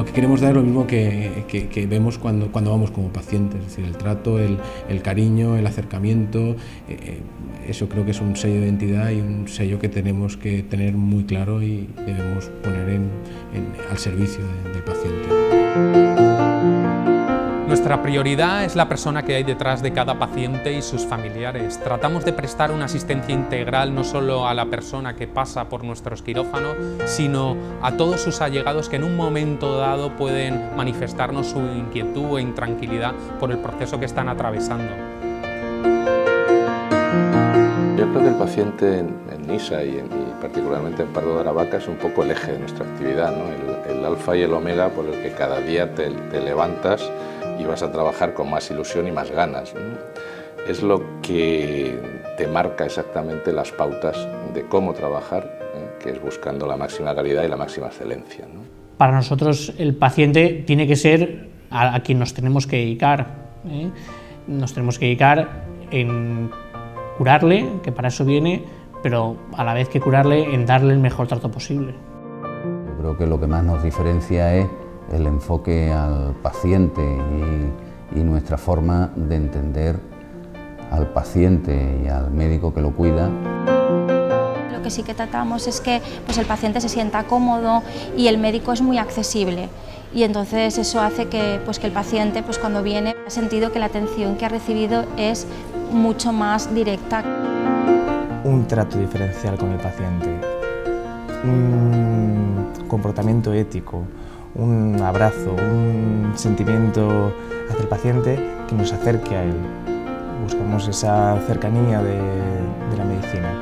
lo que queremos dar es lo mismo que vemos cuando vamos como pacientes, es decir, el trato, el cariño, el acercamiento, eso creo que es un sello de identidad y un sello que tenemos que tener muy claro y debemos poner al servicio del paciente. Nuestra prioridad es la persona que hay detrás de cada paciente y sus familiares. Tratamos de prestar una asistencia integral no solo a la persona que pasa por nuestros quirófanos, sino a todos sus allegados que en un momento dado pueden manifestarnos su inquietud e intranquilidad por el proceso que están atravesando. Yo creo que el paciente en Nisa y particularmente en Pardo de Aravaca es un poco el eje de nuestra actividad, ¿no? El alfa y el omega por el que cada día te levantas y vas a trabajar con más ilusión y más ganas, ¿no? Es lo que te marca exactamente las pautas de cómo trabajar, que es buscando la máxima calidad y la máxima excelencia, ¿no? Para nosotros el paciente tiene que ser a quien nos tenemos que dedicar, ¿eh? Nos tenemos que dedicar en curarle, que para eso viene, pero a la vez que curarle, en darle el mejor trato posible. Yo creo que lo que más nos diferencia es el enfoque al paciente y nuestra forma de entender al paciente y al médico que lo cuida. Lo que sí que tratamos es que el paciente se sienta cómodo y el médico es muy accesible. Y entonces eso hace que el paciente cuando viene ha sentido que la atención que ha recibido es mucho más directa. Un trato diferencial con el paciente, un comportamiento ético, un abrazo, un sentimiento hacia el paciente que nos acerque a él. Buscamos esa cercanía de la medicina.